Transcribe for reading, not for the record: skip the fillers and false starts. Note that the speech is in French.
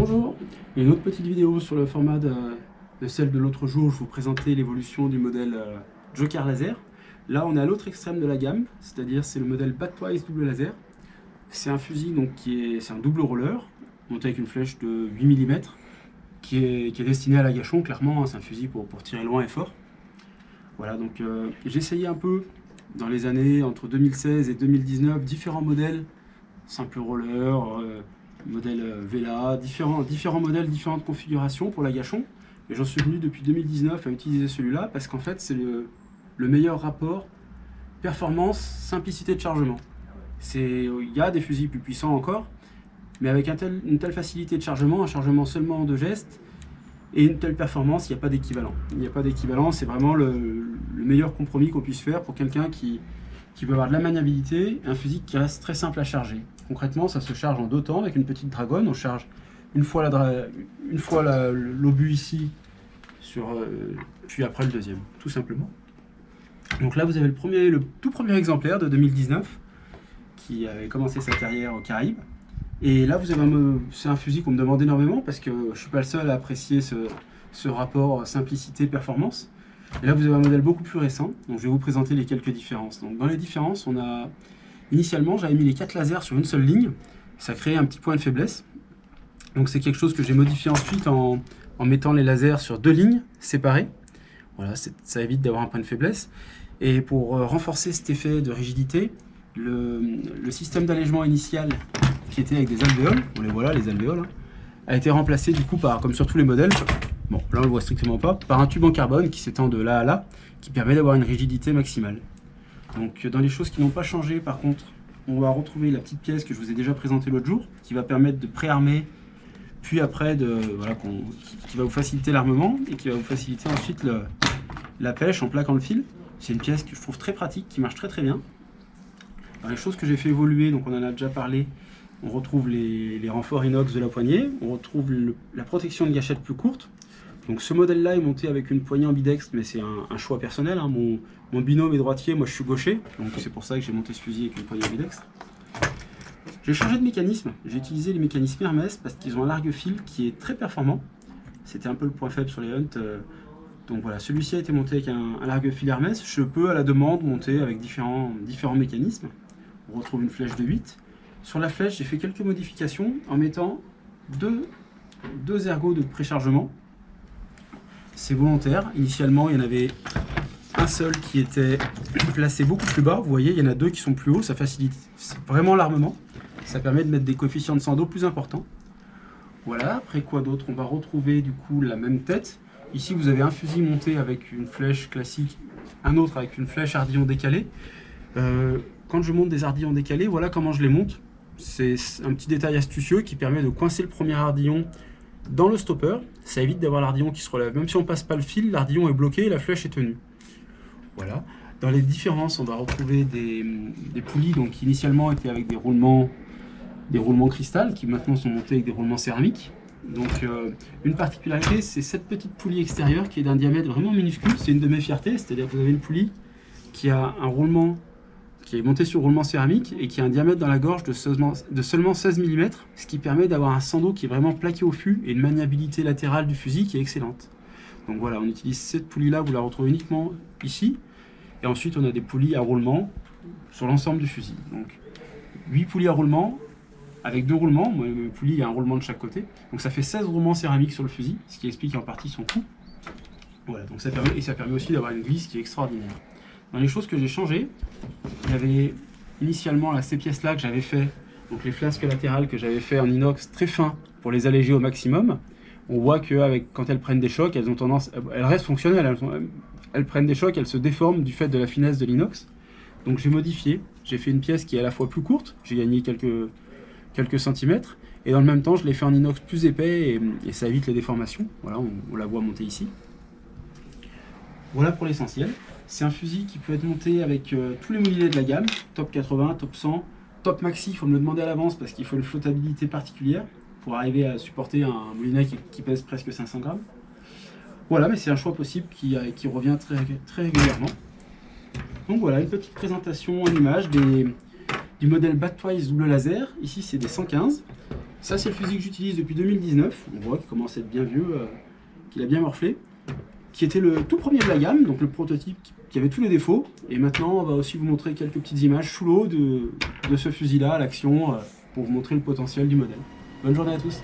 Bonjour, une autre petite vidéo sur le format de celle de l'autre jour. Je vous présentais l'évolution du modèle Joker Laser. Là on est à l'autre extrême de la gamme, c'est-à-dire c'est le modèle Badtwice double laser. C'est un fusil donc c'est un double roller monté avec une flèche de 8 mm qui est destiné à l'agachon clairement, hein, c'est un fusil pour tirer loin et fort. Voilà, donc j'ai essayé un peu dans les années entre 2016 et 2019 différents modèles, simple roller, modèle Vela, différents modèles, différentes configurations pour l'agachon. Et j'en suis venu depuis 2019 à utiliser celui-là parce qu'en fait c'est le meilleur rapport performance, simplicité de chargement. Il y a des fusils plus puissants encore, mais avec une telle facilité de chargement, un chargement seulement en 2 gestes, et une telle performance, il n'y a pas d'équivalent. Il n'y a pas d'équivalent, c'est vraiment le meilleur compromis qu'on puisse faire pour quelqu'un qui veut avoir de la maniabilité, un fusil qui reste très simple à charger. Concrètement, ça se charge en 2 temps avec une petite dragonne. On charge une fois l'obus ici, puis après le deuxième, tout simplement. Donc là, vous avez le tout premier exemplaire de 2019 qui avait commencé sa carrière aux Caraïbes. Et là, c'est un fusil qu'on me demande énormément parce que je ne suis pas le seul à apprécier ce rapport simplicité-performance. Et là, vous avez un modèle beaucoup plus récent, donc je vais vous présenter les quelques différences. Donc, dans les différences, initialement, j'avais mis les 4 lasers sur une seule ligne. Ça créait un petit point de faiblesse. Donc, c'est quelque chose que j'ai modifié ensuite en mettant les lasers sur 2 lignes séparées. Voilà, ça évite d'avoir un point de faiblesse. Et pour renforcer cet effet de rigidité, le système d'allègement initial qui était avec des alvéoles, on les voit là, les alvéoles, hein, a été remplacé du coup comme sur tous les modèles, bon là on le voit strictement pas, par un tube en carbone qui s'étend de là à là, qui permet d'avoir une rigidité maximale. Donc dans les choses qui n'ont pas changé, par contre, on va retrouver la petite pièce que je vous ai déjà présentée l'autre jour, qui va permettre de préarmer, puis après qui va vous faciliter l'armement et qui va vous faciliter ensuite la pêche en plaquant le fil. C'est une pièce que je trouve très pratique, qui marche très très bien. Dans les choses que j'ai fait évoluer, donc on en a déjà parlé, on retrouve les renforts inox de la poignée, on retrouve la protection de gâchette plus courte. Donc ce modèle-là est monté avec une poignée ambidextre, mais c'est un choix personnel, hein. Mon binôme est droitier, moi je suis gaucher, donc c'est pour ça que j'ai monté ce fusil avec une poignée ambidextre. J'ai changé de mécanisme, j'ai utilisé les mécanismes Hermès parce qu'ils ont un largue-fil qui est très performant. C'était un peu le point faible sur les Hunt. Donc voilà, celui-ci a été monté avec un largue-fil Hermès. Je peux à la demande monter avec différents mécanismes. On retrouve une flèche de 8. Sur la flèche, j'ai fait quelques modifications en mettant deux ergots de préchargement. C'est volontaire. Initialement, il y en avait un seul qui était placé beaucoup plus bas. Vous voyez, il y en a 2 qui sont plus hauts. Ça facilite vraiment l'armement. Ça permet de mettre des coefficients de sang d'eau plus importants. Voilà. Après quoi d'autre? On va retrouver du coup la même tête. Ici, vous avez un fusil monté avec une flèche classique, un autre avec une flèche ardillon décalé. Quand je monte des ardillons décalés, voilà comment je les monte. C'est un petit détail astucieux qui permet de coincer le premier ardillon dans le stopper. Ça évite d'avoir l'ardillon qui se relève. Même si on ne passe pas le fil, l'ardillon est bloqué et la flèche est tenue. Voilà. Dans les différences, on va retrouver des poulies donc, qui initialement étaient avec des roulements cristal, qui maintenant sont montés avec des roulements céramiques. Donc une particularité, c'est cette petite poulie extérieure qui est d'un diamètre vraiment minuscule. C'est une de mes fiertés, c'est-à-dire que vous avez une poulie qui a un roulement qui est monté sur roulement céramique et qui a un diamètre dans la gorge de seulement 16 mm, ce qui permet d'avoir un sang d'eau qui est vraiment plaqué au fût et une maniabilité latérale du fusil qui est excellente. Donc voilà, on utilise cette poulie-là, vous la retrouvez uniquement ici. Et ensuite, on a des poulies à roulement sur l'ensemble du fusil. Donc 8 poulies à roulement avec 2 roulements. Moi, mes poulies, il y a un roulement de chaque côté. Donc ça fait 16 roulements céramiques sur le fusil, ce qui explique en partie son coût. Voilà, donc ça permet aussi d'avoir une glisse qui est extraordinaire. Dans les choses que j'ai changées, il y avait initialement là, ces pièces-là que j'avais fait, donc les flasques latérales que j'avais fait en inox très fin pour les alléger au maximum. On voit que quand elles prennent des chocs, elles restent fonctionnelles, elles prennent des chocs, elles se déforment du fait de la finesse de l'inox. Donc j'ai modifié, j'ai fait une pièce qui est à la fois plus courte, j'ai gagné quelques centimètres, et dans le même temps je l'ai fait en inox plus épais et ça évite les déformations. Voilà, on la voit monter ici. Voilà pour l'essentiel. C'est un fusil qui peut être monté avec tous les moulinets de la gamme, top 80, top 100, top maxi, il faut me le demander à l'avance parce qu'il faut une flottabilité particulière pour arriver à supporter un moulinet qui pèse presque 500 grammes. Voilà, mais c'est un choix possible qui revient très, très régulièrement. Donc voilà, une petite présentation en image du modèle Badtwice double laser. Ici, c'est des 115. Ça, c'est le fusil que j'utilise depuis 2019. On voit qu'il commence à être bien vieux, qu'il a bien morflé. Qui était le tout premier de la gamme, donc le prototype qui avait tous les défauts. Et maintenant, on va aussi vous montrer quelques petites images sous l'eau de ce fusil-là à l'action pour vous montrer le potentiel du modèle. Bonne journée à tous.